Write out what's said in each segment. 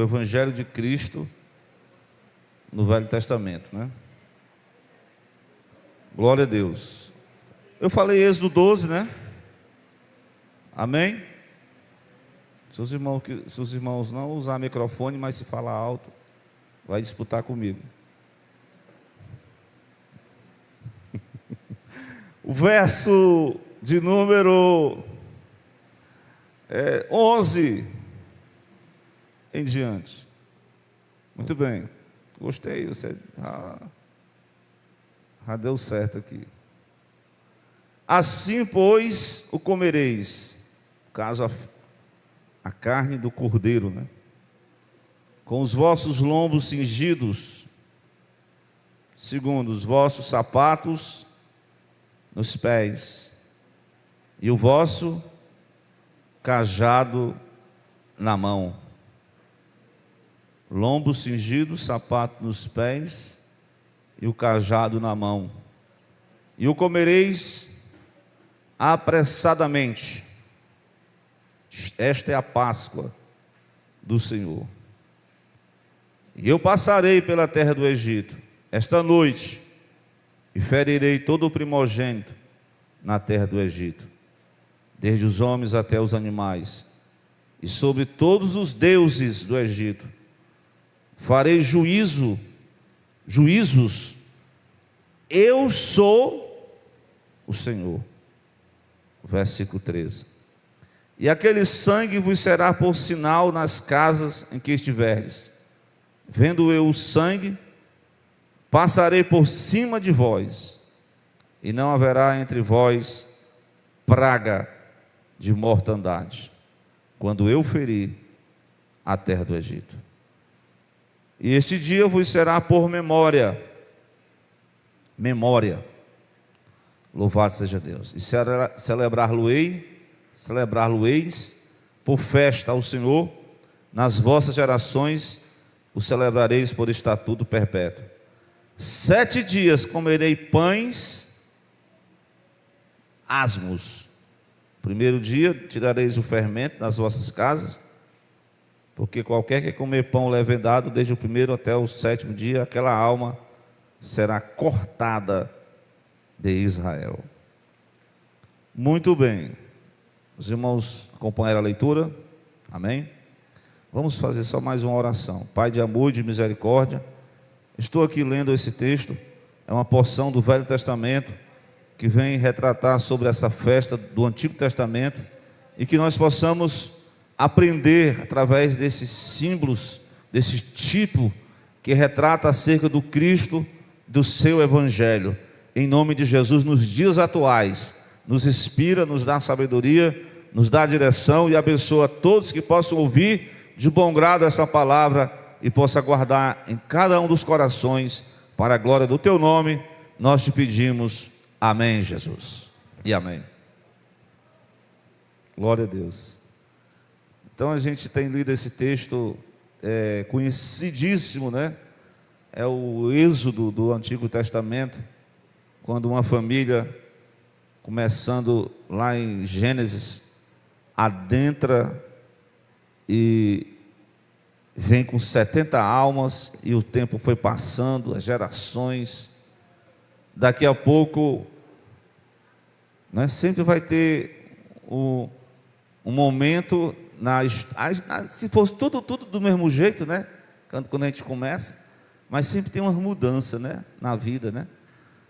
Evangelho de Cristo no Velho Testamento, né? Glória a Deus. Eu falei Êxodo 12, né? Amém? Seus irmãos não usar microfone, mas se falar alto, vai disputar comigo. O verso de número 11 em diante. Muito bem. Gostei. Você já deu certo aqui. Assim, pois, o comereis, caso a carne do cordeiro, né? Com os vossos lombos cingidos, segundo os vossos sapatos nos pés, e o vosso cajado na mão. Lombo cingido, sapato nos pés e o cajado na mão. E o comereis apressadamente. Esta é a Páscoa do Senhor. E eu passarei pela terra do Egito esta noite e ferirei todo o primogênito na terra do Egito, desde os homens até os animais, e sobre todos os deuses do Egito farei juízos. Eu sou o Senhor. Versículo 13. E aquele sangue vos será por sinal nas casas em que estiverdes. Vendo eu o sangue, passarei por cima de vós, e não haverá entre vós praga de mortandade, quando eu ferir a terra do Egito. E este dia vos será por memória. Louvado seja Deus. E celebrar-lo-eis por festa ao Senhor. Nas vossas gerações o celebrareis por estatuto perpétuo. 7 dias comerei pães asmos. Primeiro dia tirareis o fermento das vossas casas, porque qualquer que comer pão levedado, desde o primeiro até o 7º dia, aquela alma será cortada de Israel. Muito bem. Os irmãos acompanharam a leitura? Amém? Vamos fazer só mais uma oração. Pai de amor e de misericórdia, estou aqui lendo esse texto. É uma porção do Velho Testamento que vem retratar sobre essa festa do Antigo Testamento, e que nós possamos aprender através desses símbolos, desse tipo que retrata acerca do Cristo, do seu Evangelho. Em nome de Jesus, nos dias atuais, nos inspira, nos dá sabedoria, nos dá direção e abençoa todos que possam ouvir de bom grado essa palavra e possa guardar em cada um dos corações, para a glória do teu nome. Nós te pedimos, amém, Jesus, e amém. Glória a Deus. Então a gente tem lido esse texto conhecidíssimo, né? É o Êxodo do Antigo Testamento, quando uma família, começando lá em Gênesis, adentra e vem com 70 almas, e o tempo foi passando, as gerações. Daqui a pouco, né, sempre vai ter um momento, se fosse tudo do mesmo jeito, né? Quando a gente começa, mas sempre tem uma mudança, né, na vida, né?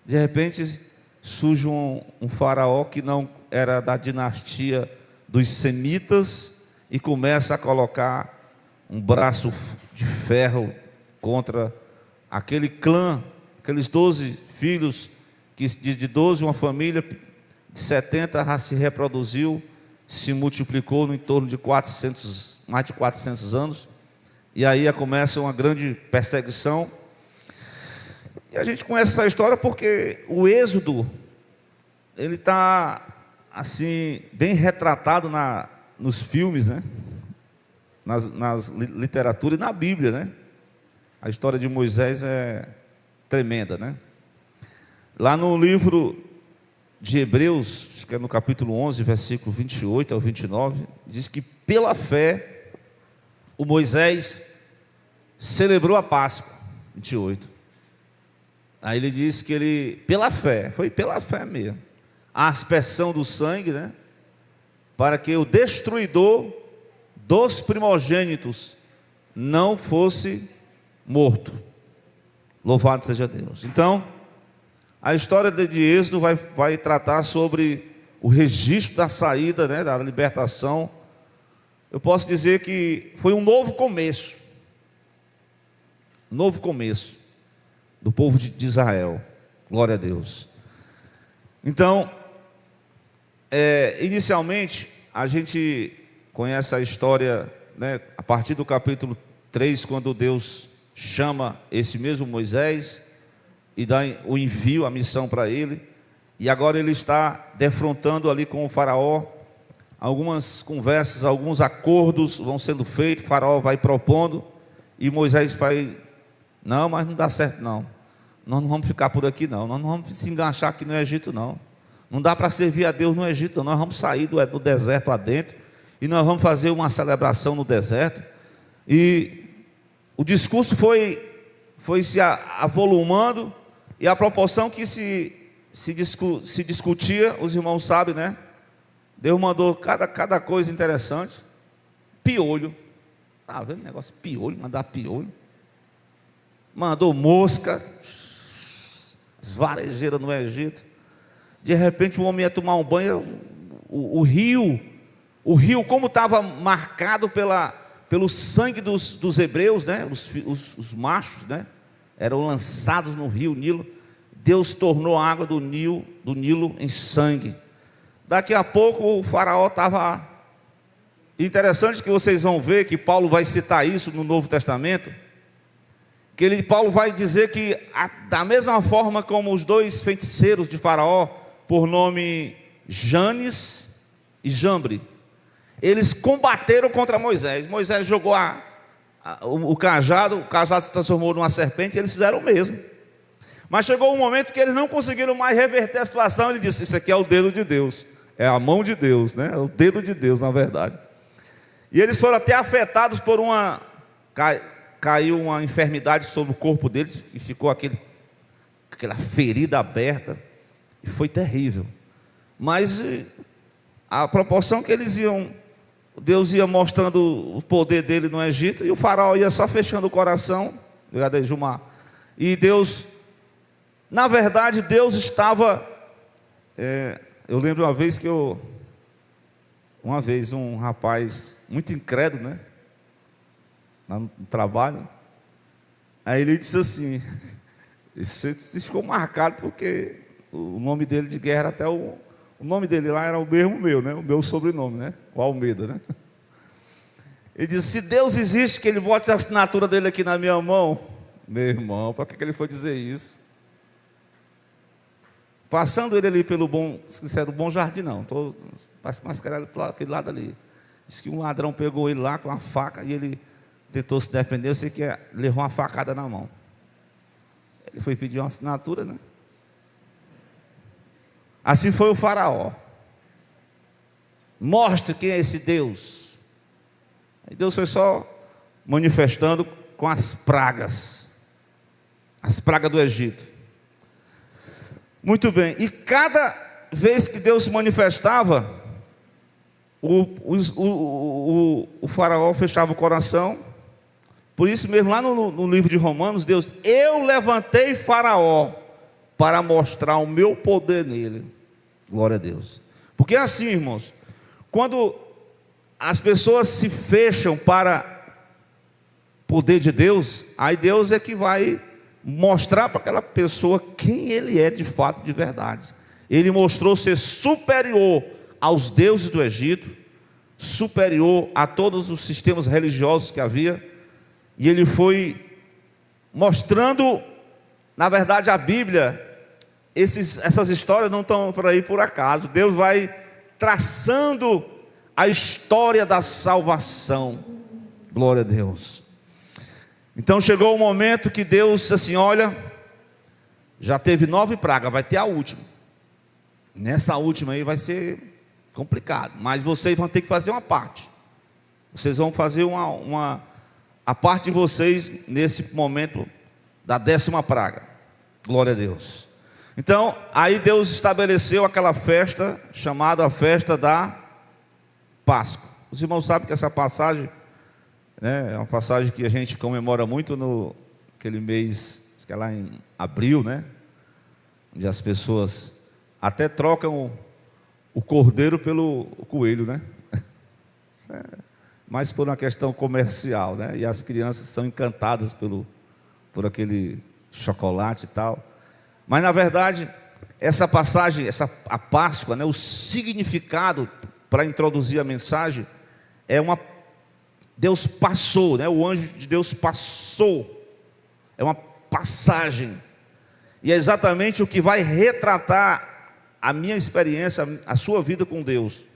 De repente surge um faraó que não era da dinastia dos semitas e começa a colocar um braço de ferro contra aquele clã, aqueles 12 filhos, que de 12, uma família de 70 já se reproduziu, se multiplicou em torno de mais de 400 anos, e aí começa uma grande perseguição. E a gente conhece essa história porque o Êxodo, ele está assim, bem retratado nos filmes, né? nas literaturas e na Bíblia, né? A história de Moisés é tremenda, né? Lá no livro de Hebreus, acho que é no capítulo 11, versículo 28 ao 29, diz que pela fé o Moisés celebrou a Páscoa, 28. Aí ele diz que ele, pela fé, foi pela fé mesmo, a aspersão do sangue, né? Para que o destruidor dos primogênitos não fosse morto. Louvado seja Deus. Então, a história de Êxodo vai tratar sobre o registro da saída, né, da libertação. Eu posso dizer que foi um novo começo. Novo começo do povo de Israel. Glória a Deus. Então, inicialmente, a gente conhece a história, né, a partir do capítulo 3, quando Deus chama esse mesmo Moisés e dá o envio, a missão para ele. E agora ele está defrontando ali com o faraó. Algumas conversas, alguns acordos vão sendo feitos. O faraó vai propondo e Moisés vai: não, mas não dá certo não. Nós não vamos ficar por aqui não. Nós não vamos se enganchar aqui no Egito não. Não dá para servir a Deus no Egito não. Nós vamos sair do deserto adentro e nós vamos fazer uma celebração no deserto. E o discurso foi se avolumando, e a proporção que se discutia, os irmãos sabem, né? Deus mandou cada coisa interessante. Piolho. Tá vendo o negócio? Piolho, mandar piolho. Mandou mosca, as varejeiras no Egito. De repente o homem ia tomar um banho, o rio, como estava marcado pelo sangue dos hebreus, né? Os machos, né? Eram lançados no rio Nilo. Deus tornou a água do Nilo em sangue. Daqui a pouco o faraó estava... Interessante que vocês vão ver que Paulo vai citar isso no Novo Testamento, que Paulo vai dizer que da mesma forma como os dois feiticeiros de faraó, por nome Janes e Jambre, eles combateram contra Moisés. Moisés jogou o cajado se transformou numa serpente, e eles fizeram o mesmo. Mas chegou um momento que eles não conseguiram mais reverter a situação. Ele disse: isso aqui é o dedo de Deus, é a mão de Deus, né? É o dedo de Deus, na verdade. E eles foram até afetados por caiu uma enfermidade sobre o corpo deles, e ficou aquela ferida aberta, e foi terrível. Mas a proporção que eles Deus ia mostrando o poder dele no Egito, e o faraó ia só fechando o coração. Obrigado aí, Gilmar. E Deus, na verdade, Deus estava... eu lembro uma vez um rapaz muito incrédulo, né? No trabalho. Aí ele disse assim: isso ficou marcado porque o nome dele de guerra, até o nome dele lá era o mesmo meu, né? O meu sobrenome, né? O Almeida, né? Ele disse: se Deus existe, que ele bote a assinatura dele aqui na minha mão. Meu irmão, para que ele foi dizer isso? Passando ele ali pelo Bom Jardim, não, estou mascarado para aquele lado ali. Diz que um ladrão pegou ele lá com uma faca e ele tentou se defender. Eu sei que levou uma facada na mão. Ele foi pedir uma assinatura, né? Assim foi o faraó. Mostre quem é esse Deus. Aí Deus foi só manifestando com as pragas do Egito. Muito bem. E cada vez que Deus se manifestava, o faraó fechava o coração. Por isso mesmo, lá no livro de Romanos, Deus: eu levantei faraó para mostrar o meu poder nele. Glória a Deus. Porque é assim, irmãos, quando as pessoas se fecham para o poder de Deus, aí Deus é que vai mostrar para aquela pessoa quem ele é de fato, de verdade. Ele mostrou ser superior aos deuses do Egito, superior a todos os sistemas religiosos que havia, e ele foi mostrando, na verdade, a Bíblia, essas histórias não estão por aí por acaso. Deus vai traçando a história da salvação. Glória a Deus. Então chegou o momento que Deus disse assim: olha, já teve 9 pragas, vai ter a última. Nessa última aí vai ser complicado, mas vocês vão ter que fazer uma parte. Vocês vão fazer a parte de vocês nesse momento da 10ª praga. Glória a Deus. Então, aí Deus estabeleceu aquela festa chamada a festa da Páscoa. Os irmãos sabem que essa passagem, né, é uma passagem que a gente comemora muito no aquele mês, acho que é lá em abril, né, onde as pessoas até trocam o cordeiro pelo coelho, né? Isso é mais por uma questão comercial, né? E as crianças são encantadas por aquele chocolate e tal. Mas na verdade, essa passagem, a Páscoa, né, o significado para introduzir a mensagem é Deus passou, né? O anjo de Deus passou. É uma passagem. E é exatamente o que vai retratar a minha experiência, a sua vida com Deus.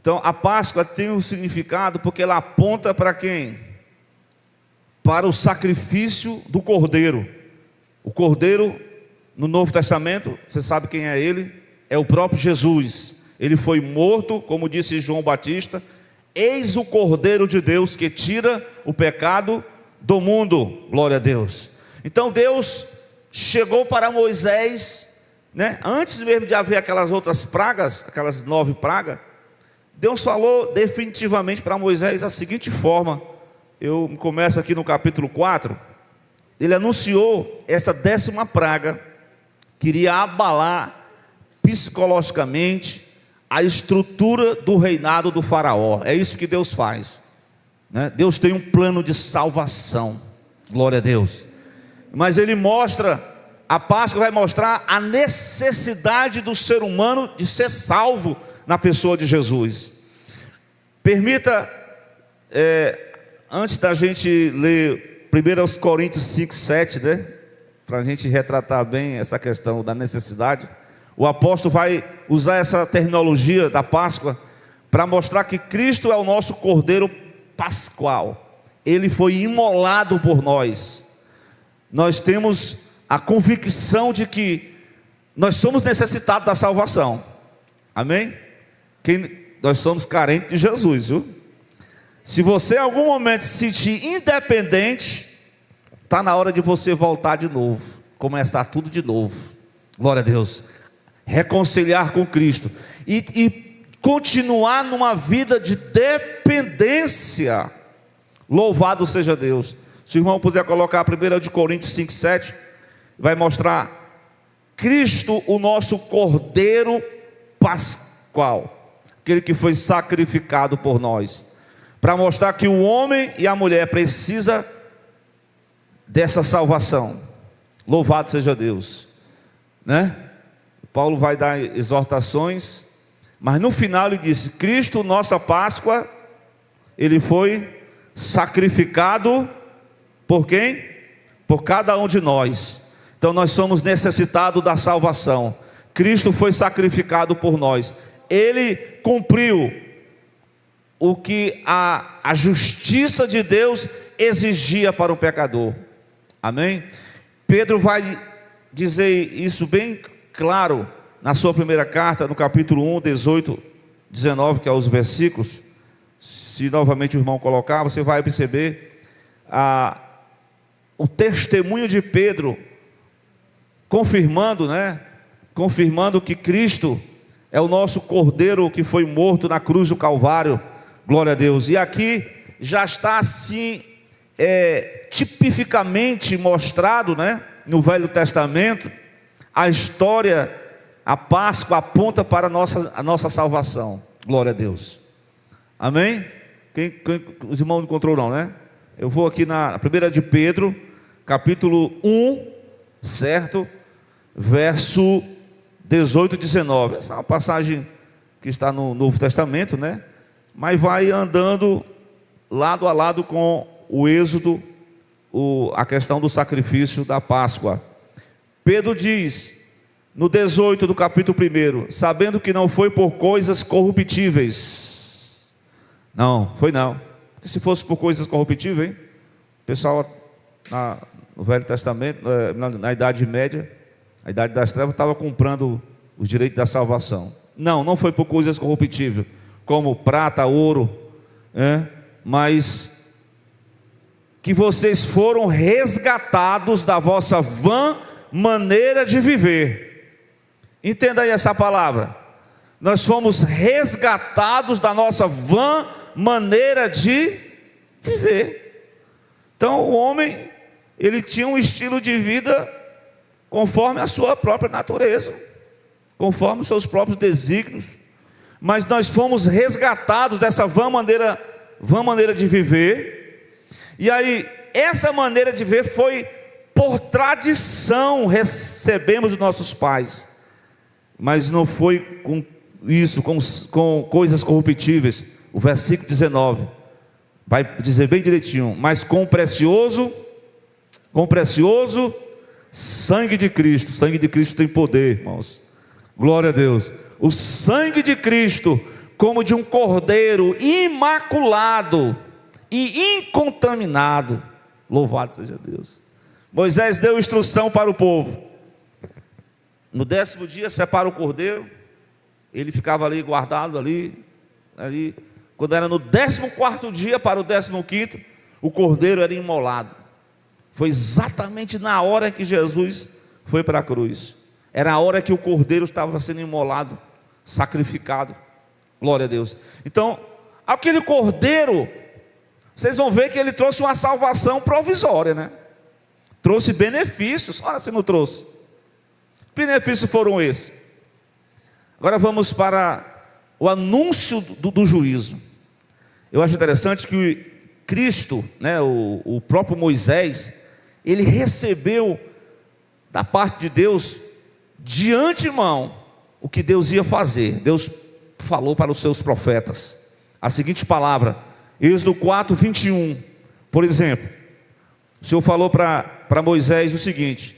Então, a Páscoa tem um significado porque ela aponta para quem? Para o sacrifício do Cordeiro. O Cordeiro, no Novo Testamento, você sabe quem é ele? É o próprio Jesus. Ele foi morto, como disse João Batista: eis o Cordeiro de Deus que tira o pecado do mundo. Glória a Deus. Então Deus chegou para Moisés, né? Antes mesmo de haver aquelas outras pragas, aquelas 9 pragas, Deus falou definitivamente para Moisés da seguinte forma. Eu começo aqui no capítulo 4. Ele anunciou essa 10ª praga que iria abalar psicologicamente a estrutura do reinado do faraó. É isso que Deus faz, né? Deus tem um plano de salvação. Glória a Deus. Mas ele mostra, a Páscoa vai mostrar a necessidade do ser humano de ser salvo na pessoa de Jesus. Permita, antes da gente ler 1 Coríntios 5, 7, né, para a gente retratar bem essa questão da necessidade, o apóstolo vai usar essa terminologia da Páscoa para mostrar que Cristo é o nosso Cordeiro Pascual. Ele foi imolado por nós. Nós temos a convicção de que nós somos necessitados da salvação. Amém? Nós somos carentes de Jesus, viu? Se você em algum momento se sentir independente, está na hora de você voltar de novo, começar tudo de novo. Glória a Deus. Reconciliar com Cristo e continuar numa vida de dependência. Louvado seja Deus. Se o irmão puder colocar 1 Coríntios 5, 7, vai mostrar Cristo, o nosso Cordeiro Pascual, aquele que foi sacrificado por nós, para mostrar que o homem e a mulher precisam dessa salvação. Louvado seja Deus, né? Paulo vai dar exortações, mas no final ele disse: Cristo, nossa Páscoa, ele foi sacrificado por quem? Por cada um de nós. Então nós somos necessitados da salvação. Cristo foi sacrificado por nós. Ele cumpriu o que a justiça de Deus exigia para o pecador. Amém? Pedro vai dizer isso bem claro na sua primeira carta, no capítulo 1, 18, 19, que é os versículos. Se novamente o irmão colocar, você vai perceber o testemunho de Pedro, confirmando, né? Confirmando que Cristo é o nosso Cordeiro que foi morto na cruz do Calvário. Glória a Deus. E aqui já está assim tipificamente mostrado, né, no Velho Testamento, a história, a Páscoa aponta para a nossa salvação. Glória a Deus. Amém? Os irmãos não encontrou não, né? Eu vou aqui na 1 de Pedro, capítulo 1, certo? Verso 18 e 19. Essa é uma passagem que está no Novo Testamento, né? Mas vai andando lado a lado com o Êxodo, a questão do sacrifício da Páscoa. Pedro diz, no 18 do capítulo 1, sabendo que não foi por coisas corruptíveis. Não, foi não. Porque se fosse por coisas corruptíveis, hein? O pessoal no Velho Testamento, na Idade Média, a Idade das Trevas, estava comprando os direitos da salvação. Não foi por coisas corruptíveis, como prata, ouro, mas que vocês foram resgatados da vossa vã maneira de viver. Entenda aí essa palavra. Nós fomos resgatados da nossa vã maneira de viver. Então o homem, ele tinha um estilo de vida conforme a sua própria natureza, conforme os seus próprios desígnios. Mas nós fomos resgatados dessa vã maneira de viver. E aí, essa maneira de viver foi por tradição, recebemos dos nossos pais. Mas não foi com isso, com coisas corruptíveis. O versículo 19 vai dizer bem direitinho: mas com o precioso sangue de Cristo. O sangue de Cristo tem poder, irmãos. Glória a Deus. O sangue de Cristo, como de um cordeiro imaculado e incontaminado. Louvado seja Deus. Moisés deu instrução para o povo. No 10º dia, separa o cordeiro. Ele ficava ali guardado ali. Quando era no 14º dia para o 15º, o cordeiro era imolado. Foi exatamente na hora que Jesus foi para a cruz. Era a hora que o cordeiro estava sendo imolado, sacrificado. Glória a Deus. Então, aquele cordeiro, vocês vão ver que ele trouxe uma salvação provisória, né? Trouxe benefícios. Olha se não trouxe. Que benefícios foram esses? Agora vamos para o anúncio do juízo. Eu acho interessante que Cristo, né, o próprio Moisés, ele recebeu da parte de Deus, de antemão, o que Deus ia fazer. Deus falou para os seus profetas a seguinte palavra, Êxodo 4, 21, por exemplo. O Senhor falou para Moisés o seguinte: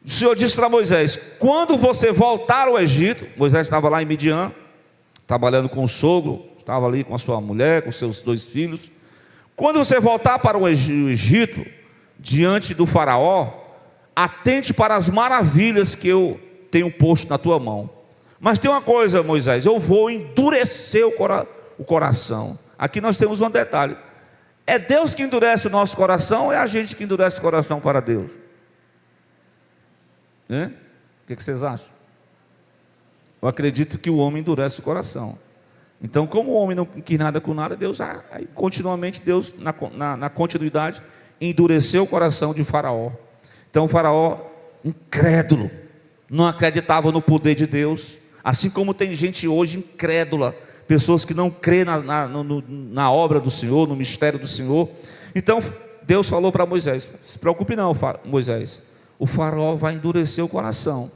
o Senhor disse para Moisés: quando você voltar ao Egito, Moisés estava lá em Midian, trabalhando com o sogro, estava ali com a sua mulher, com seus 2 filhos. Quando você voltar para o Egito, diante do faraó, atente para as maravilhas que eu tenho posto na tua mão. Mas tem uma coisa, Moisés, eu vou endurecer o coração. Aqui nós temos um detalhe: é Deus que endurece o nosso coração, ou é a gente que endurece o coração para Deus? O que vocês acham? Eu acredito que o homem endurece o coração. Então, como o homem não quis nada com nada, Deus, aí, continuamente, Deus, na continuidade, endureceu o coração de Faraó. Então, o Faraó, incrédulo, não acreditava no poder de Deus. Assim como tem gente hoje incrédula, pessoas que não crêem na obra do Senhor, no mistério do Senhor. Então, Deus falou para Moisés: se preocupe não, Moisés, o faraó vai endurecer o coração,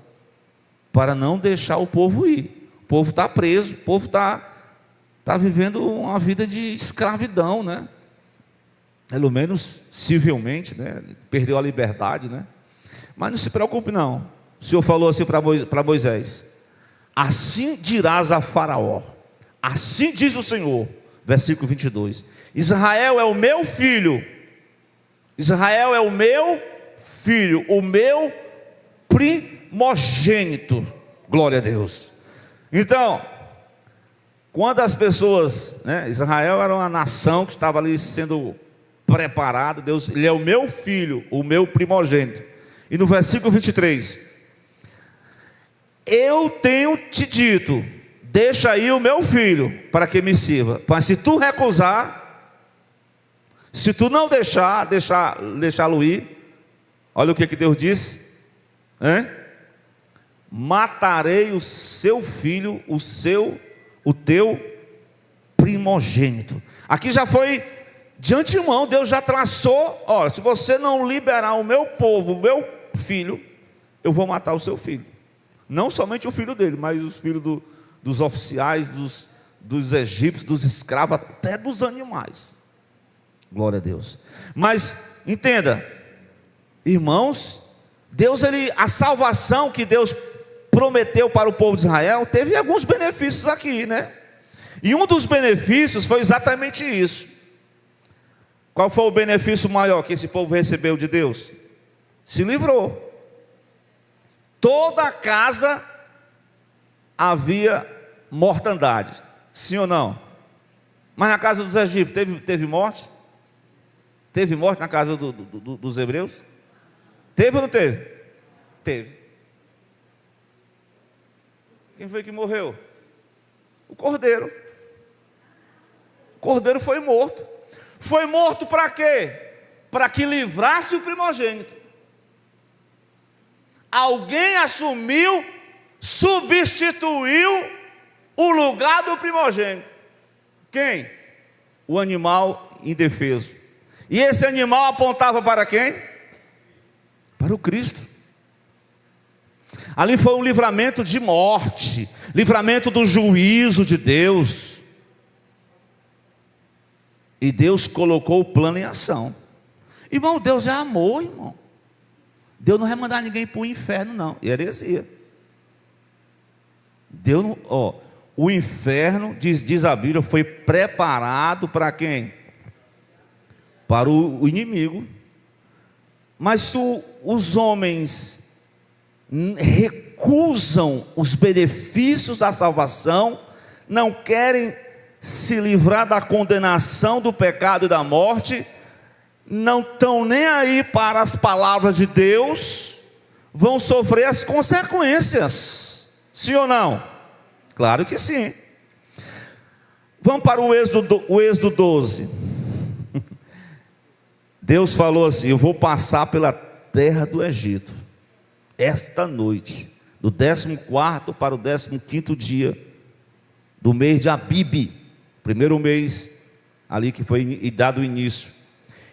para não deixar o povo ir. O povo está preso, o povo está vivendo uma vida de escravidão, né? Pelo menos civilmente, né? Perdeu a liberdade, né? Mas não se preocupe não. O Senhor falou assim para Moisés: assim dirás a Faraó, assim diz o Senhor, versículo 22, Israel é o meu filho, Israel é o meu filho, o meu primogênito. Glória a Deus. Então, quando as pessoas, né, Israel era uma nação que estava ali sendo preparada, Deus, ele é o meu filho, o meu primogênito. E no versículo 23, eu tenho te dito, deixa aí o meu filho, para que me sirva. Mas se tu recusar, se tu não deixá-lo ir, olha o que Deus disse, hein? Matarei o seu filho, o teu primogênito. Aqui já foi de antemão, Deus já traçou: olha, se você não liberar o meu povo, o meu filho, eu vou matar o seu filho. Não somente o filho dele, mas os filhos dos oficiais, dos egípcios, dos escravos, até dos animais. Glória a Deus. Mas entenda, irmãos, Deus, a salvação que Deus prometeu para o povo de Israel, teve alguns benefícios aqui, né? E um dos benefícios foi exatamente isso. Qual foi o benefício maior que esse povo recebeu de Deus? Se livrou. Toda a casa havia mortandade, sim ou não? Mas na casa dos egípcios teve morte? Teve morte na casa dos hebreus? Teve ou não teve? Teve. Quem foi que morreu? O cordeiro. O cordeiro foi morto. Foi morto para quê? Para que livrasse o primogênito. Alguém assumiu, substituiu o lugar do primogênito. Quem? O animal indefeso. E esse animal apontava para quem? Para o Cristo. Ali foi um livramento de morte, livramento do juízo de Deus. E Deus colocou o plano em ação. Irmão, Deus é amor, irmão. Deus não vai mandar ninguém para o inferno, não. E heresia. Deus não, o inferno, diz a Bíblia, foi preparado para quem? Para o inimigo. Mas se os homens recusam os benefícios da salvação, não querem se livrar da condenação do pecado e da morte, não estão nem aí para as palavras de Deus, vão sofrer as consequências. Sim ou não? Claro que sim. Vamos para o Êxodo 12. Deus falou assim: eu vou passar pela terra do Egito esta noite, do 14º para o 15º dia do mês de Abibe, primeiro mês ali que foi dado o início.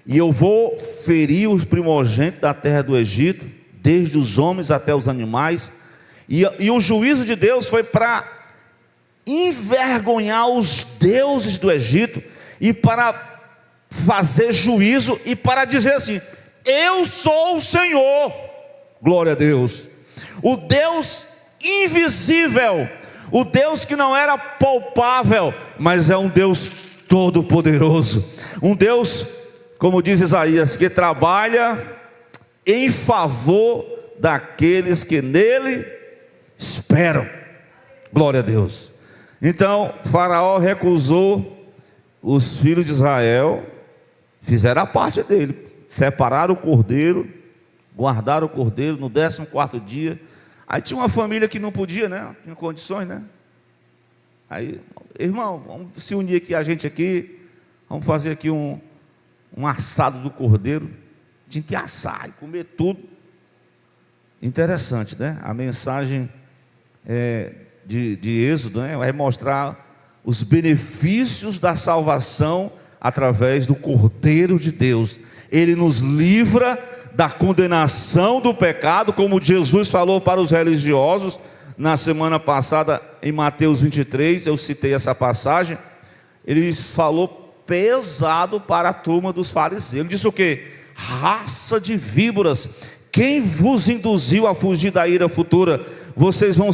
E eu vou ferir os primogênitos da terra do Egito, desde os homens até os animais. E o juízo de Deus foi para envergonhar os deuses do Egito, e para fazer juízo, e para dizer assim: eu sou o Senhor. Glória a Deus. O Deus invisível, o Deus que não era palpável, mas é um Deus todo-poderoso, um Deus, como diz Isaías, que trabalha em favor daqueles que nele esperam. Glória a Deus. Então Faraó recusou os filhos de Israel, fizeram a parte dele, separaram o cordeiro, guardaram o cordeiro no 14º dia. Aí tinha uma família que não podia, né? Tinha condições, né? Aí, irmão, vamos se unir aqui, a gente aqui, vamos fazer aqui um assado do cordeiro. Tinha que assar e comer tudo. Interessante, né? A mensagem de Êxodo, né? Vai mostrar os benefícios da salvação através do Cordeiro de Deus. Ele nos livra da condenação do pecado, como Jesus falou para os religiosos na semana passada em Mateus 23, eu citei essa passagem. Ele falou pesado para a turma dos fariseus. Ele disse o quê? Raça de víboras, quem vos induziu a fugir da ira futura? Vocês vão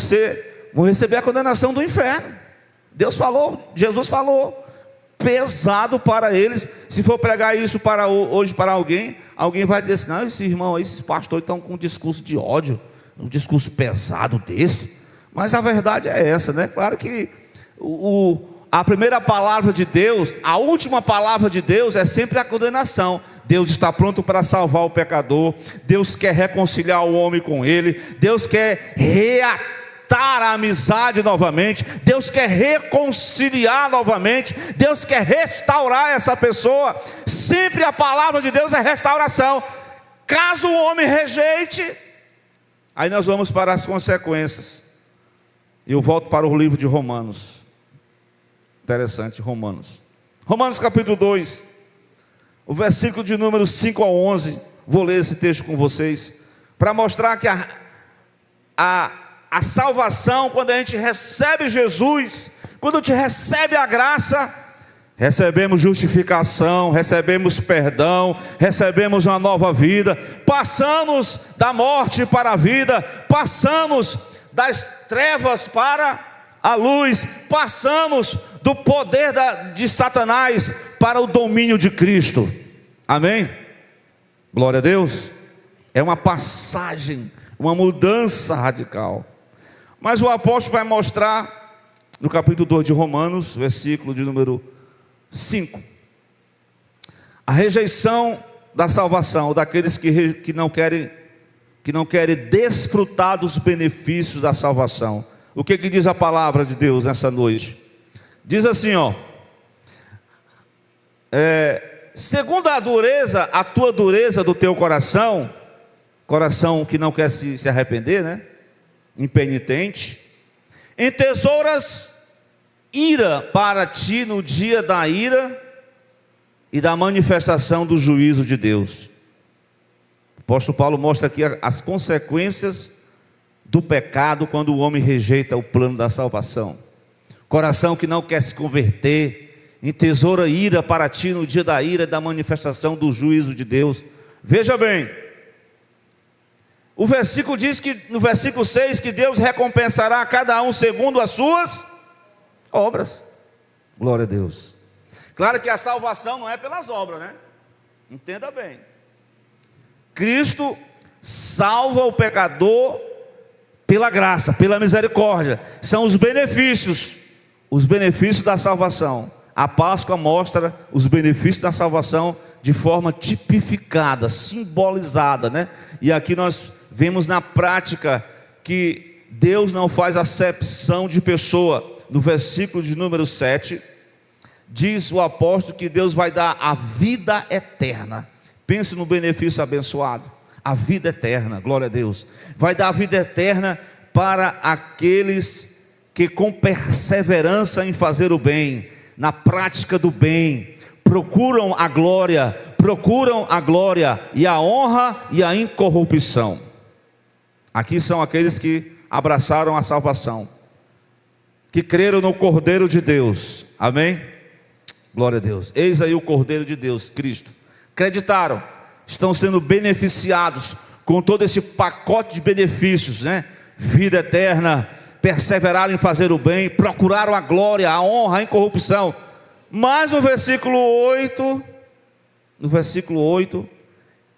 receber a condenação do inferno. Deus falou, Jesus falou pesado para eles. Se for pregar isso hoje para alguém vai dizer assim: não, esse irmão aí, esses pastores estão com um discurso de ódio, um discurso pesado desse. Mas a verdade é essa, né? Claro que a primeira palavra de Deus, a última palavra de Deus é sempre a condenação. Deus está pronto para salvar o pecador, Deus quer reconciliar o homem com Ele, Deus quer reatar a amizade novamente, Deus quer reconciliar novamente, Deus quer restaurar essa pessoa. Sempre a palavra de Deus é restauração. Caso o homem rejeite, aí nós vamos para as consequências. E eu volto para o livro de Romanos. Interessante, Romanos capítulo 2, o versículo de número 5 a 11. Vou ler esse texto com vocês, para mostrar que a salvação, quando a gente recebe Jesus, quando a gente recebe a graça, recebemos justificação, recebemos perdão, recebemos uma nova vida, passamos da morte para a vida, passamos das trevas para a luz, passamos do poder de Satanás para o domínio de Cristo. Amém? Glória a Deus. É uma passagem, uma mudança radical. Mas o apóstolo vai mostrar no capítulo 2 de Romanos, versículo de número 5, A rejeição da salvação, daqueles que não querem desfrutar dos benefícios da salvação. O que diz a palavra de Deus nessa noite? Diz assim, segundo a tua dureza do teu coração que não quer se arrepender, né? Impenitente, entesouras ira para ti no dia da ira e da manifestação do juízo de Deus. O apóstolo Paulo mostra aqui as consequências do pecado quando o homem rejeita o plano da salvação. Coração que não quer se converter, entesoura ira para ti no dia da ira e da manifestação do juízo de Deus. Veja bem, o versículo diz que, no versículo 6, que Deus recompensará a cada um segundo as suas obras. Glória a Deus. Claro que a salvação não é pelas obras, né? Entenda bem. Cristo salva o pecador pela graça, pela misericórdia. São os benefícios da salvação. A Páscoa mostra os benefícios da salvação de forma tipificada, simbolizada, né? E aqui nós vemos na prática que Deus não faz acepção de pessoa. No versículo de número 7, diz o apóstolo que Deus vai dar a vida eterna. Pense no benefício abençoado, a vida eterna, glória a Deus. Vai dar a vida eterna para aqueles que com perseverança em fazer o bem, na prática do bem, procuram a glória e a honra e a incorrupção. Aqui são aqueles que abraçaram a salvação, que creram no Cordeiro de Deus, amém? Glória a Deus. Eis aí o Cordeiro de Deus, Cristo. Acreditaram, estão sendo beneficiados com todo esse pacote de benefícios, né? Vida eterna, perseveraram em fazer o bem, procuraram a glória, a honra, a incorrupção. Mas no versículo 8,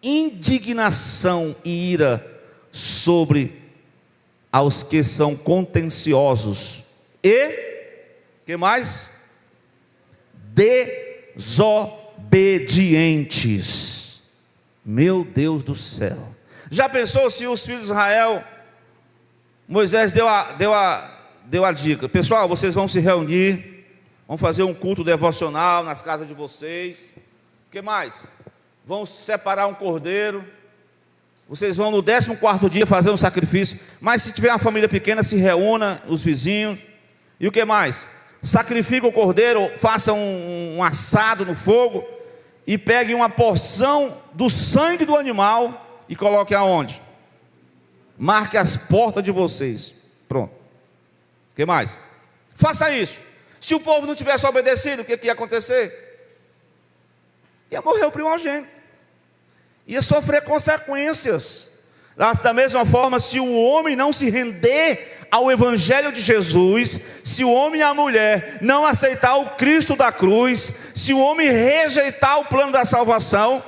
indignação e ira sobre aos que são contenciosos e, que mais? Desobedientes. Meu Deus do céu. Já pensou se os filhos de Israel, Moisés deu a dica: pessoal, vocês vão se reunir, vão fazer um culto devocional nas casas de vocês. O que mais? Vão separar um cordeiro. Vocês vão no 14º dia fazer um sacrifício. Mas se tiver uma família pequena, se reúna os vizinhos. E o que mais? Sacrifica o cordeiro, faça um assado no fogo e pegue uma porção do sangue do animal e coloque aonde? Marque as portas de vocês. Pronto. O que mais? Faça isso. Se o povo não tivesse obedecido, o que ia acontecer? Ia morrer o primogênito, ia sofrer consequências. Da mesma forma, se o homem não se render ao Evangelho de Jesus, se o homem e a mulher não aceitar o Cristo da cruz, se o homem rejeitar o plano da salvação,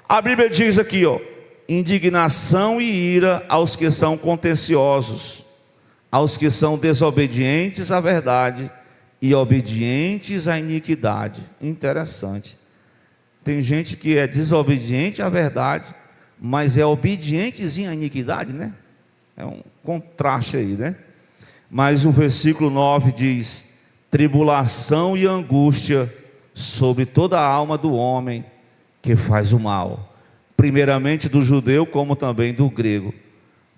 a Bíblia diz aqui, indignação e ira aos que são contenciosos, aos que são desobedientes à verdade e obedientes à iniquidade. Interessante. Tem gente que é desobediente à verdade, mas é obedientezinho à iniquidade, né? É um contraste aí, né? Mas o versículo 9 diz: tribulação e angústia sobre toda a alma do homem que faz o mal, primeiramente do judeu como também do grego.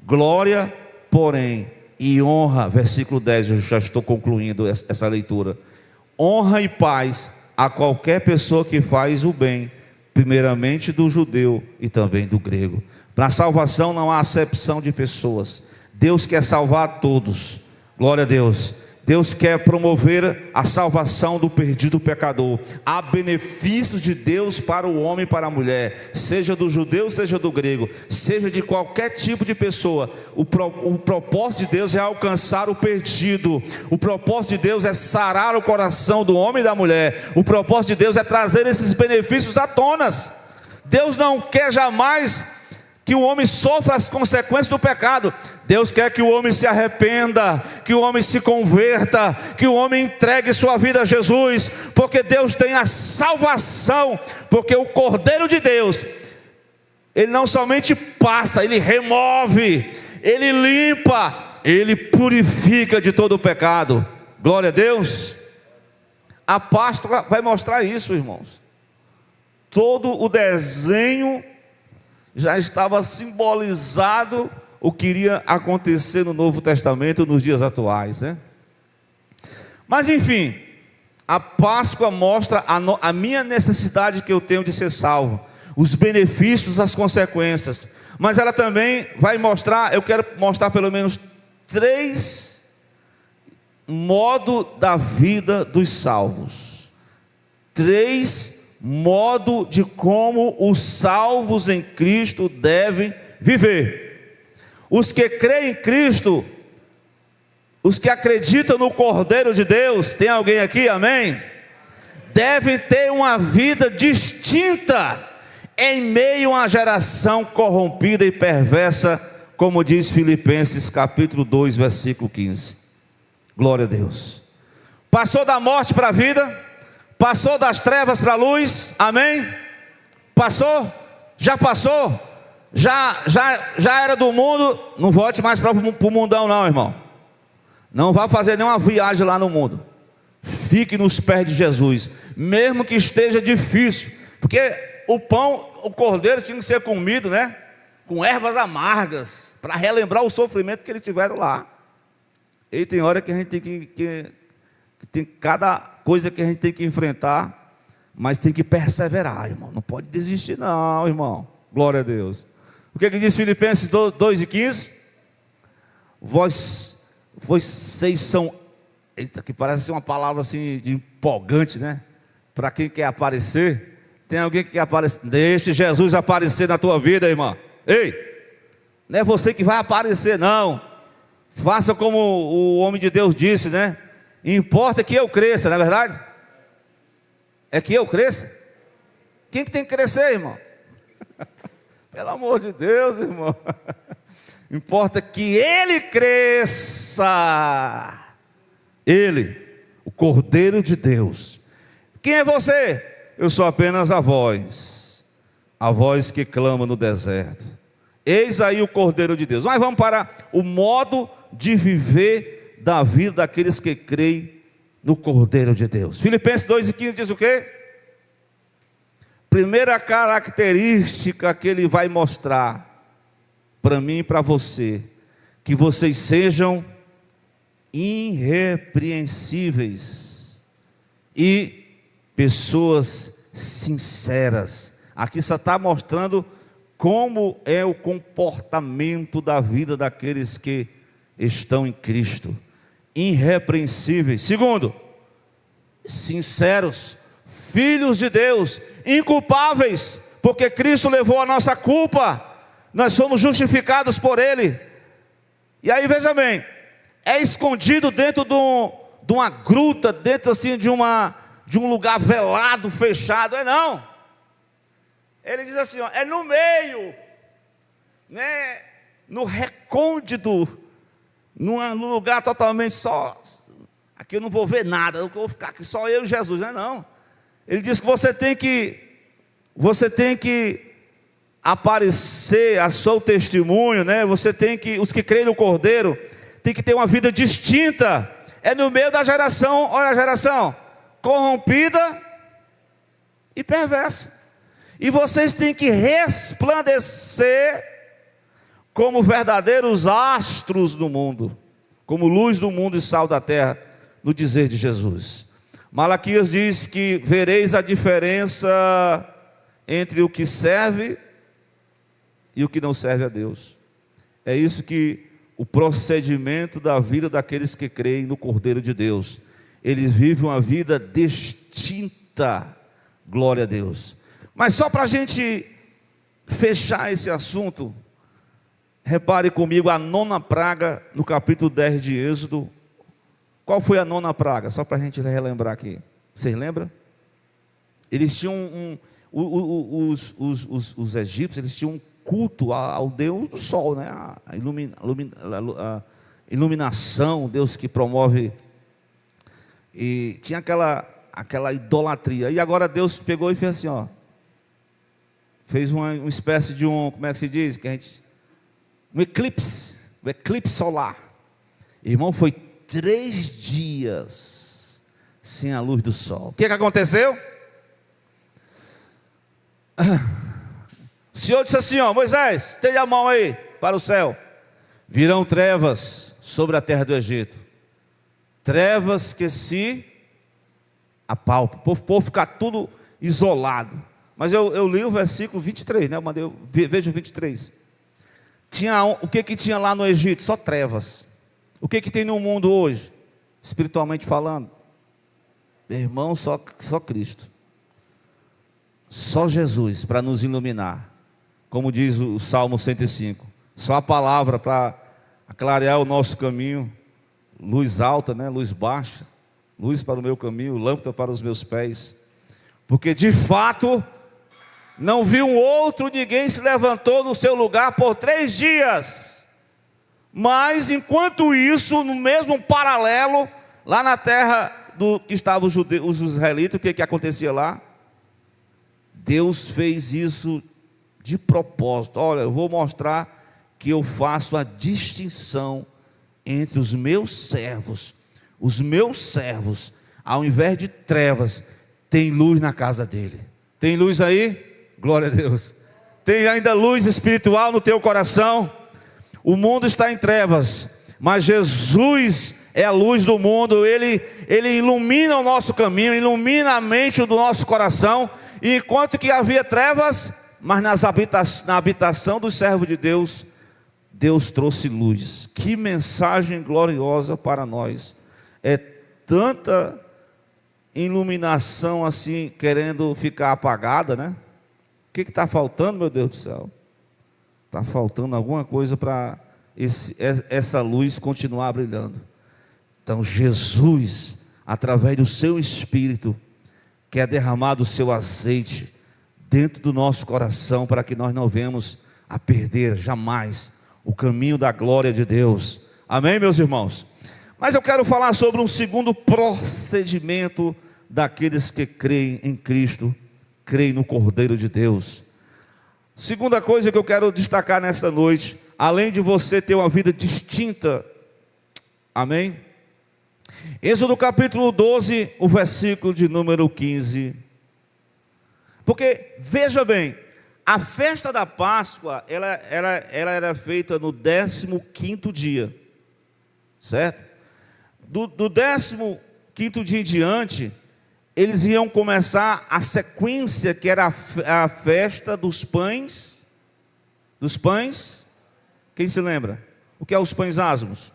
Glória, porém, e honra, versículo 10, eu já estou concluindo essa leitura. Honra e paz a qualquer pessoa que faz o bem, primeiramente do judeu e também do grego. Na salvação não há acepção de pessoas. Deus quer salvar a todos. Glória a Deus. Deus quer promover a salvação do perdido pecador. Há benefícios de Deus para o homem e para a mulher, seja do judeu, seja do grego, seja de qualquer tipo de pessoa. O propósito de Deus é alcançar o perdido. O propósito de Deus é sarar o coração do homem e da mulher. O propósito de Deus é trazer esses benefícios à tona. Deus não quer jamais que o homem sofra as consequências do pecado. Deus quer que o homem se arrependa, que o homem se converta, que o homem entregue sua vida a Jesus, porque Deus tem a salvação, porque o Cordeiro de Deus, Ele não somente passa, Ele remove, Ele limpa, Ele purifica de todo o pecado. Glória a Deus. A Páscoa vai mostrar isso, irmãos. Todo o desenho já estava simbolizado o que iria acontecer no Novo Testamento nos dias atuais, né? Mas enfim, a Páscoa mostra a minha necessidade que eu tenho de ser salvo, os benefícios, as consequências. Mas ela também vai mostrar, eu quero mostrar pelo menos 3 modos da vida dos salvos. 3 modos de como os salvos em Cristo devem viver. Os que creem em Cristo, os que acreditam no Cordeiro de Deus, tem alguém aqui, amém? Devem ter uma vida distinta em meio a uma geração corrompida e perversa, como diz Filipenses capítulo 2, versículo 15. Glória a Deus. Passou da morte para a vida, passou das trevas para a luz, amém? Passou, já era do mundo, não volte mais para o mundão não, irmão. Não vá fazer nenhuma viagem lá no mundo. Fique nos pés de Jesus, mesmo que esteja difícil, porque o pão, o cordeiro tinha que ser comido, né? Com ervas amargas, para relembrar o sofrimento que eles tiveram lá. E tem hora que a gente tem que tem cada coisa que a gente tem que enfrentar, mas tem que perseverar, irmão. Não pode desistir não, irmão. Glória a Deus. O que diz Filipenses 2:15? Vocês são... Eita, que parece ser uma palavra assim de empolgante, né? Para quem quer aparecer. Tem alguém que quer aparecer? Deixe Jesus aparecer na tua vida, irmão. Ei, não é você que vai aparecer, não. Faça como o homem de Deus disse, né? Importa que eu cresça, não é verdade? É que eu cresça. Quem que tem que crescer, irmão? Pelo amor de Deus, irmão. Importa que Ele cresça. Ele, o Cordeiro de Deus. Quem é você? Eu sou apenas a voz que clama no deserto. Eis aí o Cordeiro de Deus. Mas vamos para o modo de viver da vida daqueles que creem no Cordeiro de Deus. Filipenses 2:15 diz o quê? Primeira característica que ele vai mostrar para mim e para você, que vocês sejam irrepreensíveis e pessoas sinceras. Aqui só está mostrando como é o comportamento da vida daqueles que estão em Cristo. Irrepreensíveis. Segundo, sinceros, filhos de Deus, inculpáveis, porque Cristo levou a nossa culpa, nós somos justificados por Ele. E aí veja bem, é escondido dentro de uma gruta, dentro assim de um lugar velado, fechado, não. Ele diz assim, ó, é no meio, né, no recôndito, num lugar totalmente só. Aqui eu não vou ver nada, eu vou ficar aqui só eu e Jesus, não. Ele diz que você tem que aparecer a seu testemunho, né? Os que creem no Cordeiro, tem que ter uma vida distinta. É no meio da geração, olha a geração, corrompida e perversa. E vocês têm que resplandecer como verdadeiros astros do mundo, como luz do mundo e sal da terra, no dizer de Jesus. Malaquias diz que vereis a diferença entre o que serve e o que não serve a Deus. É isso que o procedimento da vida daqueles que creem no Cordeiro de Deus. Eles vivem uma vida distinta, glória a Deus. Mas só para a gente fechar esse assunto, repare comigo a 9ª praga no capítulo 10 de Êxodo. Qual foi a 9ª praga? Só para a gente relembrar aqui. Vocês lembram? Eles tinham os egípcios, eles tinham um culto ao Deus do sol, né? A iluminação, Deus que promove. E tinha aquela idolatria. E agora Deus pegou e fez assim, ó. Fez uma espécie de como é que se diz? Um eclipse solar. Irmão, foi 3 dias sem a luz do sol. O que aconteceu? O Senhor disse assim, ó, Moisés, estende a mão aí para o céu. Virão trevas sobre a terra do Egito. Trevas que se apalpam. O povo fica tudo isolado. Mas eu li o versículo 23, né? Veja o 23. O que tinha lá no Egito? Só trevas. O que tem no mundo hoje? Espiritualmente falando. Meu irmão, só Cristo. Só Jesus para nos iluminar. Como diz o Salmo 105. Só a palavra para clarear o nosso caminho. Luz alta, né? Luz baixa. Luz para o meu caminho, lâmpada para os meus pés. Porque de fato, não viu ninguém se levantou no seu lugar por 3 dias. Mas enquanto isso, no mesmo paralelo, lá na terra que estavam os israelitas, o que acontecia lá? Deus fez isso de propósito. Olha, eu vou mostrar que eu faço a distinção entre os meus servos. Os meus servos, ao invés de trevas, tem luz na casa dele. Tem luz aí? Glória a Deus. Tem ainda luz espiritual no teu coração? O mundo está em trevas, mas Jesus é a luz do mundo. Ele ilumina o nosso caminho, ilumina a mente do nosso coração. E enquanto que havia trevas, mas na habitação dos servos de Deus, Deus trouxe luz. Que mensagem gloriosa para nós. É tanta iluminação assim, querendo ficar apagada, né? O que está faltando, meu Deus do céu? Está faltando alguma coisa para essa luz continuar brilhando. Então Jesus, através do seu Espírito, quer derramar do seu azeite dentro do nosso coração, para que nós não venhamos a perder jamais o caminho da glória de Deus. Amém, meus irmãos? Mas eu quero falar sobre um segundo procedimento daqueles que creem em Cristo, creem no Cordeiro de Deus. Segunda coisa que eu quero destacar nesta noite, além de você ter uma vida distinta, amém? Êxodo capítulo 12, o versículo de número 15. Porque, veja bem, a festa da Páscoa, ela era feita no 15º dia, certo? Do 15º dia em diante, eles iam começar a sequência, que era a festa dos pães. Dos pães, quem se lembra? O que é os pães asmos?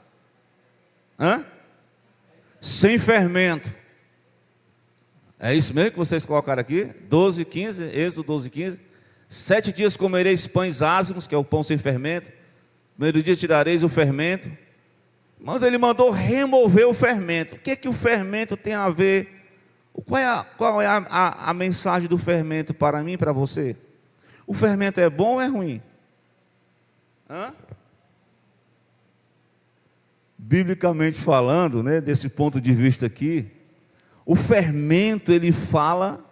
Sem fermento. É isso mesmo que vocês colocaram aqui? 12, 15, Êxodo 12, 15. 7 dias comereis pães asmos, que é o pão sem fermento. Primeiro dia tirareis o fermento. Mas ele mandou remover o fermento. O que o fermento tem a ver? Qual é a mensagem do fermento para mim e para você? O fermento é bom ou é ruim? Biblicamente falando, né, desse ponto de vista aqui, o fermento ele fala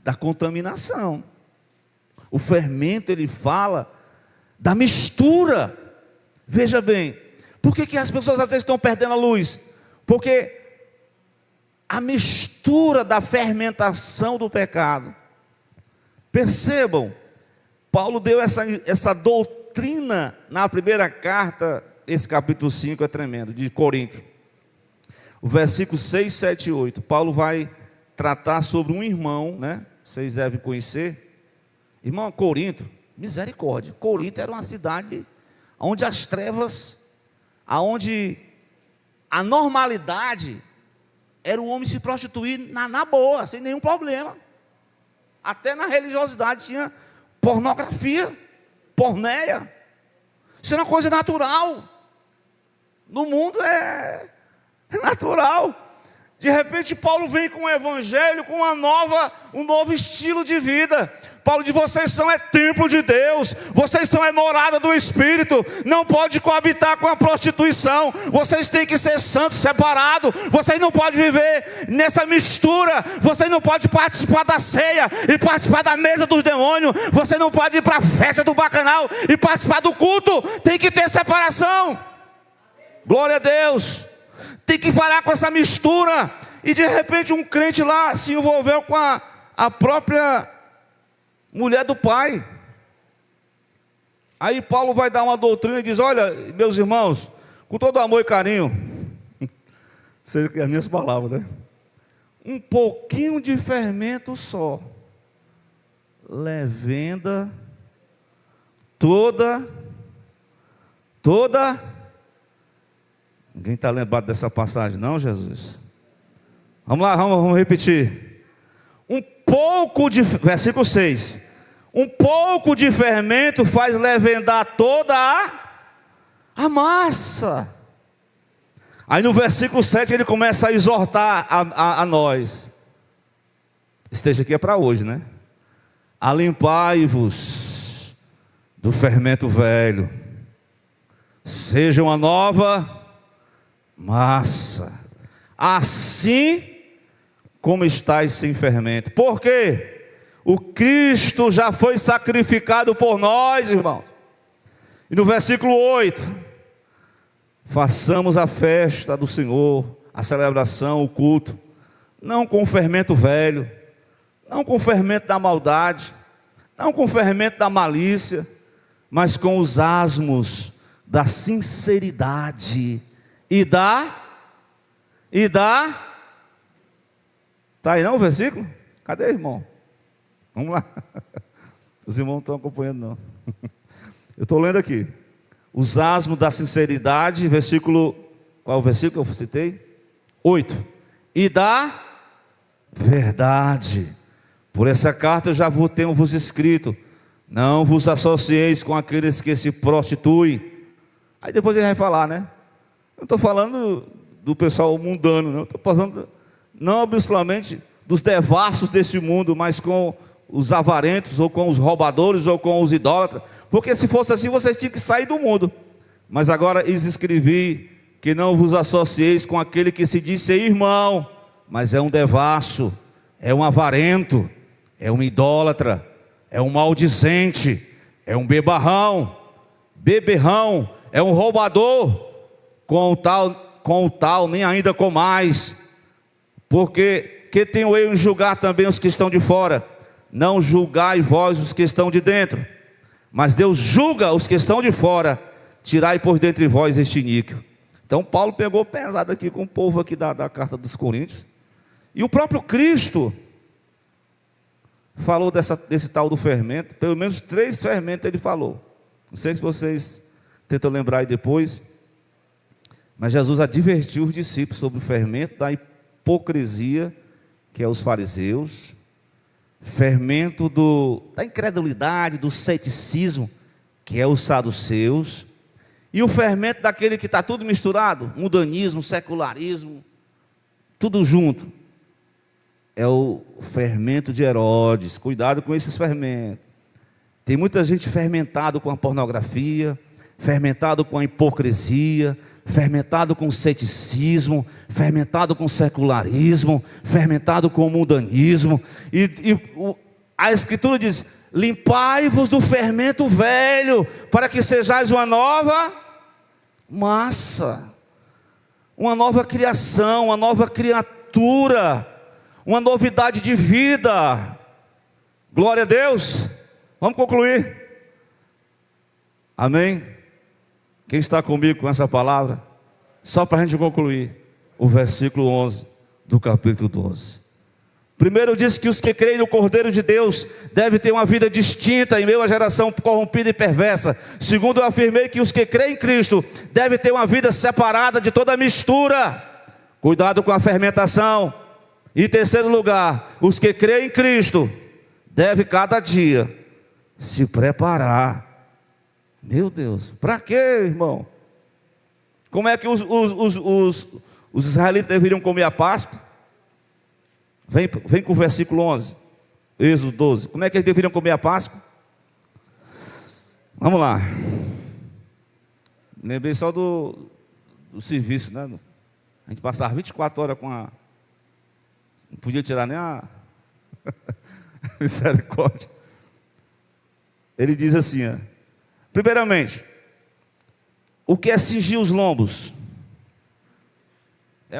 da contaminação. O fermento ele fala da mistura. Veja bem, por que as pessoas às vezes estão perdendo a luz? Porque a mistura da fermentação do pecado. Percebam, Paulo deu essa doutrina na primeira carta, esse capítulo 5 é tremendo, de Coríntios. O versículo 6, 7 e 8, Paulo vai tratar sobre um irmão, né? Vocês devem conhecer. Irmão, Corinto, misericórdia. Corinto era uma cidade onde as trevas, onde a normalidade era o homem se prostituir na boa, sem nenhum problema. Até na religiosidade tinha pornografia, porneia. Isso é uma coisa natural. No mundo é natural. De repente Paulo vem com o evangelho, com um novo estilo de vida. Paulo diz: vocês são templo de Deus, vocês são morada do Espírito, não pode coabitar com a prostituição, vocês têm que ser santos, separados, vocês não podem viver nessa mistura, vocês não podem participar da ceia e participar da mesa dos demônios, você não pode ir para a festa do bacanal e participar do culto, tem que ter separação. Glória a Deus. Tem que parar com essa mistura. E de repente um crente lá se envolveu com a própria mulher do pai. Aí Paulo vai dar uma doutrina e diz: olha, meus irmãos, com todo amor e carinho, seja as minhas palavras, né? Um pouquinho de fermento só levenda toda. Ninguém está lembrado dessa passagem, não, Jesus? Vamos lá, vamos repetir. Versículo 6. Um pouco de fermento faz levedar toda a massa. Aí no versículo 7 ele começa a exortar a nós. Esteja aqui é para hoje, né? Alimpai-vos do fermento velho, seja uma nova massa, assim como estáis sem fermento. Por quê? O Cristo já foi sacrificado por nós, irmãos. E no versículo 8: façamos a festa do Senhor, a celebração, o culto, não com o fermento velho, não com o fermento da maldade, não com o fermento da malícia, mas com os asmos da sinceridade e da. Está aí não o versículo? Cadê, irmão? Vamos lá. Os irmãos não estão acompanhando não. Eu estou lendo aqui. Os asmos da sinceridade, versículo. Qual é o versículo que eu citei? 8. E da verdade. Por essa carta eu já tenho vos escrito: não vos associeis com aqueles que se prostituem. Aí depois ele vai falar, né? Eu não estou falando do pessoal mundano, não. Estou falando não absolutamente dos devassos deste mundo, mas com os avarentos, ou com os roubadores, ou com os idólatras. Porque se fosse assim, vocês tinham que sair do mundo. Mas agora escrevi que não vos associeis com aquele que se diz ser irmão, mas é um devasso, é um avarento, é um idólatra, é um maldizente, é um beberrão, é um roubador. Com o tal nem ainda com mais, porque que tenho eu em julgar também os que estão de fora? Não julgai vós os que estão de dentro, mas Deus julga os que estão de fora. Tirai por dentre vós este iníquo. Então Paulo pegou pesado aqui com o povo aqui da carta dos Coríntios. E o próprio Cristo falou desse tal do fermento. Pelo menos 3 fermentos ele falou. Não sei se vocês tentam lembrar aí depois, mas Jesus advertiu os discípulos sobre o fermento da hipocrisia, que é os fariseus, fermento da incredulidade, do ceticismo, que é os saduceus, e o fermento daquele que está tudo misturado, mundanismo, secularismo, tudo junto, é o fermento de Herodes. Cuidado com esses fermentos. Tem muita gente fermentado com a pornografia, fermentado com a hipocrisia, fermentado com o ceticismo, fermentado com o secularismo, fermentado com o mundanismo. A Escritura diz: limpai-vos do fermento velho, para que sejais uma nova massa, uma nova criação, uma nova criatura, uma novidade de vida. Glória a Deus. Vamos concluir. Amém? Quem está comigo com essa palavra? Só para a gente concluir, o versículo 11 do capítulo 12. Primeiro diz que os que creem no Cordeiro de Deus devem ter uma vida distinta em meio à geração corrompida e perversa. Segundo, eu afirmei que os que creem em Cristo devem ter uma vida separada de toda mistura. Cuidado com a fermentação. E em terceiro lugar, os que creem em Cristo devem cada dia se preparar. Meu Deus, para quê, irmão? Como é que os israelitas deveriam comer a Páscoa? Vem com o versículo 11, Êxodo 12. Como é que eles deveriam comer a Páscoa? Vamos lá. Lembrei só do serviço, né? A gente passava 24 horas com a... Não podia tirar nem a... misericórdia. Ele diz assim, ó, primeiramente, o que é cingir os lombos? É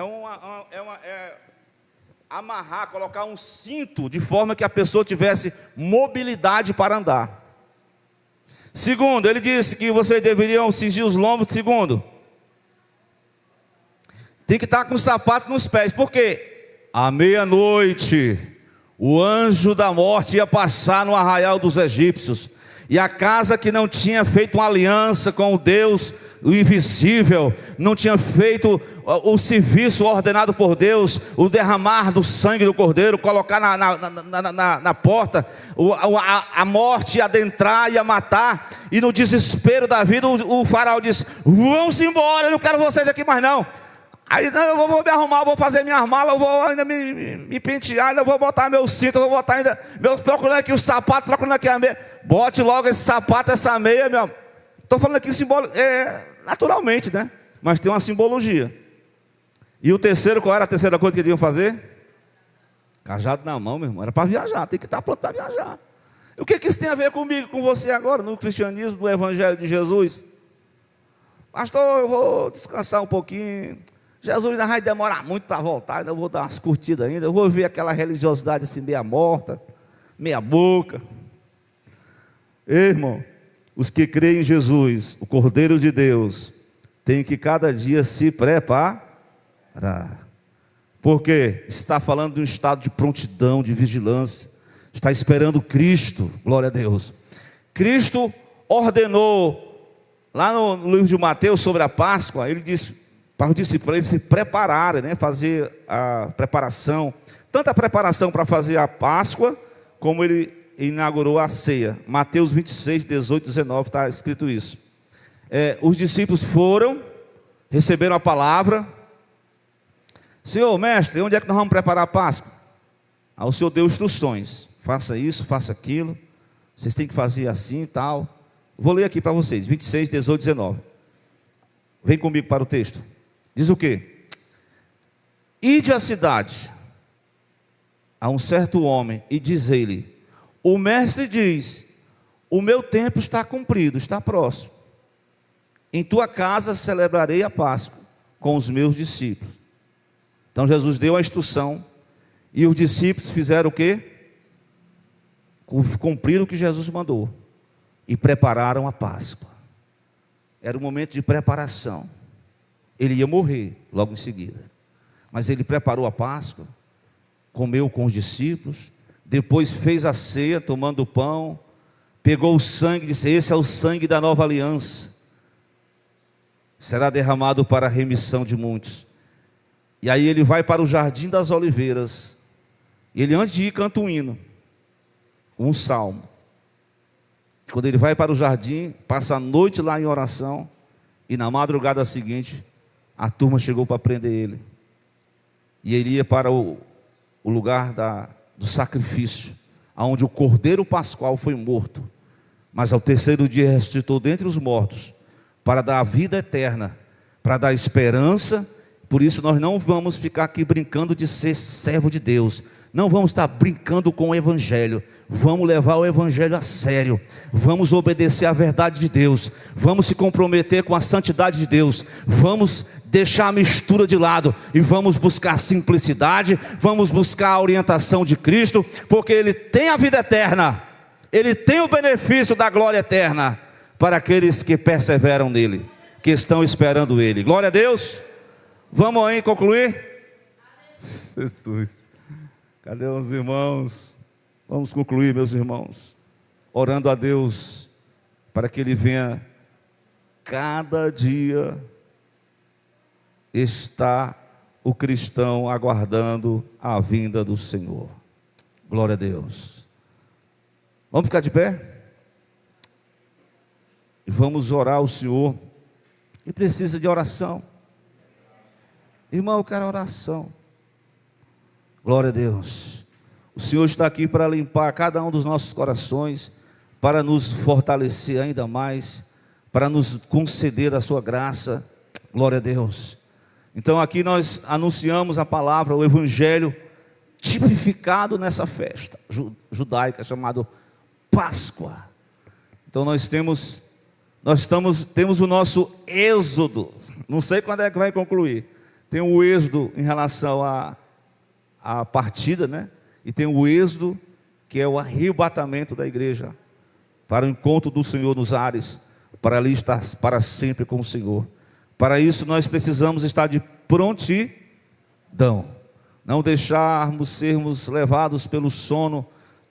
amarrar, colocar um cinto de forma que a pessoa tivesse mobilidade para andar. Segundo, ele disse que vocês deveriam cingir os lombos. Segundo, tem que estar com o sapato nos pés. Por quê? À meia-noite, o anjo da morte ia passar no arraial dos egípcios. E a casa que não tinha feito uma aliança com o Deus, o invisível, não tinha feito o serviço ordenado por Deus, o derramar do sangue do cordeiro, colocar na porta, a morte ia adentrar, ia matar. E no desespero da vida, o faraó disse: vamos embora, eu não quero vocês aqui mais não. Aí não, eu vou me arrumar, vou fazer minhas malas, eu vou ainda me pentear, ainda vou botar meu cinto, eu vou botar ainda, procurando aqui o sapato, procurando aqui a meia. Bote logo esse sapato, essa meia, meu. Estou falando aqui naturalmente, né? Mas tem uma simbologia. E o terceiro, qual era a terceira coisa que eles iam fazer? Cajado na mão, meu irmão. Era para viajar, tem que estar pronto para viajar. E o que isso tem a ver comigo, com você agora, no cristianismo, no evangelho de Jesus? Pastor, eu vou descansar um pouquinho. Jesus ainda vai demorar muito para voltar, ainda vou dar umas curtidas ainda. Eu vou ver aquela religiosidade assim, meia morta, meia boca. Ei, irmão, os que creem em Jesus, o Cordeiro de Deus, têm que cada dia se preparar. Porque está falando de um estado de prontidão, de vigilância. Está esperando Cristo, glória a Deus. Cristo ordenou, lá no livro de Mateus, sobre a Páscoa, ele disse para os discípulos eles se prepararem, né? Fazer a preparação. Tanto a preparação para fazer a Páscoa, como ele inaugurou a ceia. Mateus 26, 18, 19, está escrito isso. Os discípulos foram, receberam a palavra. Senhor, mestre, onde é que nós vamos preparar a Páscoa? Aí o Senhor deu instruções. Faça isso, faça aquilo. Vocês têm que fazer assim e tal. Vou ler aqui para vocês, 26, 18, 19. Vem comigo para o texto. Diz o quê? Ide à cidade, a um certo homem, e diz-lhe: o mestre diz, o meu tempo está cumprido, está próximo. Em tua casa celebrarei a Páscoa com os meus discípulos. Então Jesus deu a instrução, e os discípulos fizeram o quê? Cumpriram o que Jesus mandou, e prepararam a Páscoa. Era um momento de preparação. Ele ia morrer logo em seguida, mas ele preparou a Páscoa, comeu com os discípulos, depois fez a ceia, tomando o pão, pegou o sangue e disse: esse é o sangue da nova aliança, será derramado para a remissão de muitos. E aí ele vai para o Jardim das Oliveiras, e ele antes de ir canta um hino, um salmo. Quando ele vai para o jardim, passa a noite lá em oração, e na madrugada seguinte, a turma chegou para prender ele. E ele ia para o lugar do sacrifício, onde o Cordeiro Pascual foi morto, mas ao terceiro dia ressuscitou dentre os mortos, para dar a vida eterna, para dar esperança. Por isso nós não vamos ficar aqui brincando de ser servo de Deus, não vamos estar brincando com o Evangelho, vamos levar o Evangelho a sério, vamos obedecer à verdade de Deus, vamos se comprometer com a santidade de Deus, vamos deixar a mistura de lado, e vamos buscar simplicidade, vamos buscar a orientação de Cristo, porque Ele tem a vida eterna, Ele tem o benefício da glória eterna, para aqueles que perseveram nele, que estão esperando Ele. Glória a Deus. Vamos aí concluir? Jesus, cadê os irmãos? Vamos concluir, meus irmãos, orando a Deus, para que Ele venha. Cada dia está o cristão aguardando a vinda do Senhor. Glória a Deus. Vamos ficar de pé? E vamos orar ao Senhor. E precisa de oração. Irmão, eu quero oração. Glória a Deus. O Senhor está aqui para limpar cada um dos nossos corações, para nos fortalecer ainda mais, para nos conceder a sua graça. Glória a Deus. Então aqui nós anunciamos a palavra, o evangelho tipificado nessa festa judaica chamada Páscoa. Então temos o nosso êxodo. Não sei quando é que vai concluir. Tem o êxodo em relação à partida, né? E tem o êxodo, que é o arrebatamento da igreja para o encontro do Senhor nos ares, para ali estar para sempre com o Senhor. Para isso nós precisamos estar de prontidão, não deixarmos sermos levados pelo sono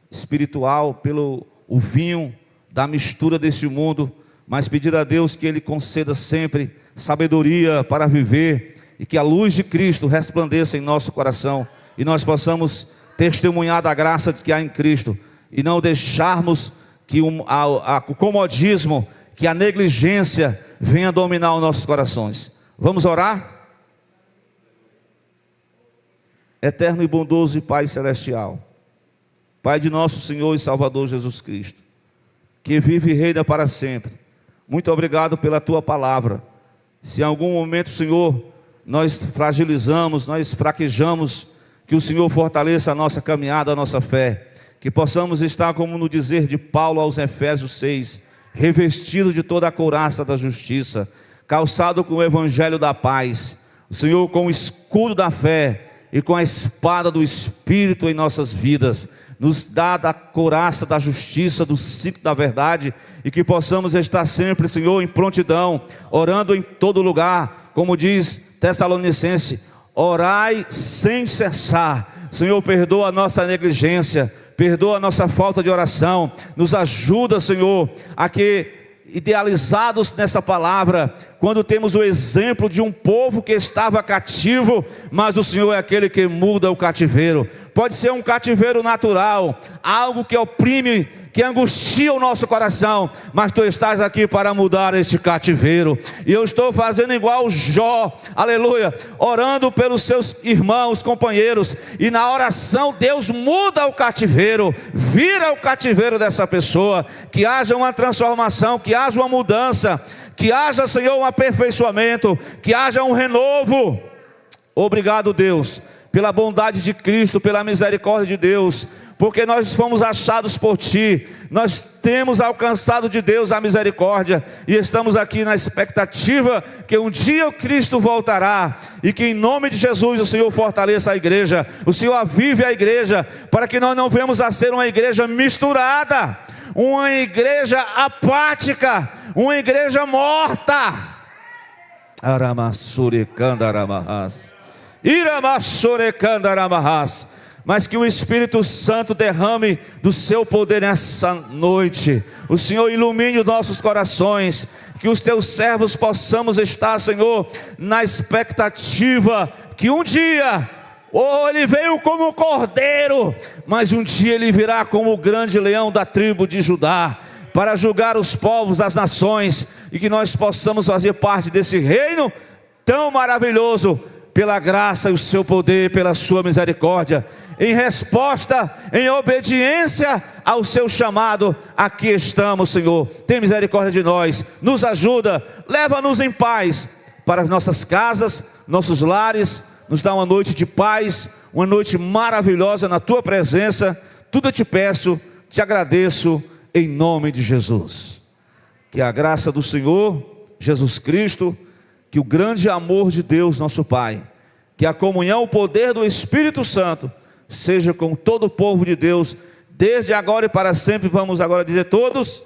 espiritual, pelo o vinho da mistura deste mundo, mas pedir a Deus que Ele conceda sempre sabedoria para viver, e que a luz de Cristo resplandeça em nosso coração, e nós possamos testemunhar da graça que há em Cristo, e não deixarmos que o comodismo, que a negligência venha dominar os nossos corações. Vamos orar? Eterno e bondoso e Pai celestial, Pai de nosso Senhor e Salvador Jesus Cristo, que vive e reina para sempre, muito obrigado pela Tua palavra. Se em algum momento, Senhor, nós fragilizamos, nós fraquejamos, que o Senhor fortaleça a nossa caminhada, a nossa fé, que possamos estar, como no dizer de Paulo aos Efésios 6, revestido de toda a couraça da justiça, calçado com o evangelho da paz, o Senhor com o escudo da fé e com a espada do Espírito em nossas vidas, nos dá da couraça da justiça, do cinto da verdade, e que possamos estar sempre, Senhor, em prontidão, orando em todo lugar, como diz Tessalonicense, orai sem cessar. Senhor, perdoa a nossa negligência, perdoa a nossa falta de oração, nos ajuda, Senhor, a que, idealizados nessa palavra, quando temos o exemplo de um povo que estava cativo, mas o Senhor é aquele que muda o cativeiro. Pode ser um cativeiro natural, algo que oprime, que angustia o nosso coração, mas Tu estás aqui para mudar este cativeiro, e eu estou fazendo igual Jó, aleluia, orando pelos seus irmãos, companheiros, e na oração Deus muda o cativeiro, vira o cativeiro dessa pessoa, que haja uma transformação, que haja uma mudança, que haja, Senhor, um aperfeiçoamento, que haja um renovo. Obrigado, Deus, pela bondade de Cristo, pela misericórdia de Deus, porque nós fomos achados por Ti, nós temos alcançado de Deus a misericórdia, e estamos aqui na expectativa que um dia o Cristo voltará, e que em nome de Jesus o Senhor fortaleça a igreja, o Senhor avive a igreja, para que nós não venhamos a ser uma igreja misturada, uma igreja apática, uma igreja morta. Aramassurecandaramahas, Iramassurecandaramahas. Mas que o Espírito Santo derrame do seu poder nessa noite. O Senhor ilumine os nossos corações, que os Teus servos possamos estar, Senhor, na expectativa que um dia, Ele veio como um cordeiro, mas um dia Ele virá como o grande leão da tribo de Judá, para julgar os povos, as nações, e que nós possamos fazer parte desse reino tão maravilhoso, pela graça e o seu poder, pela sua misericórdia, em resposta, em obediência ao seu chamado. Aqui estamos, Senhor, tem misericórdia de nós, nos ajuda, leva-nos em paz para as nossas casas, nossos lares, nos dá uma noite de paz, uma noite maravilhosa na Tua presença. Tudo eu te peço, te agradeço, em nome de Jesus. Que a graça do Senhor Jesus Cristo, que o grande amor de Deus nosso Pai, que a comunhão, o poder do Espírito Santo seja com todo o povo de Deus, desde agora e para sempre. Vamos agora dizer todos: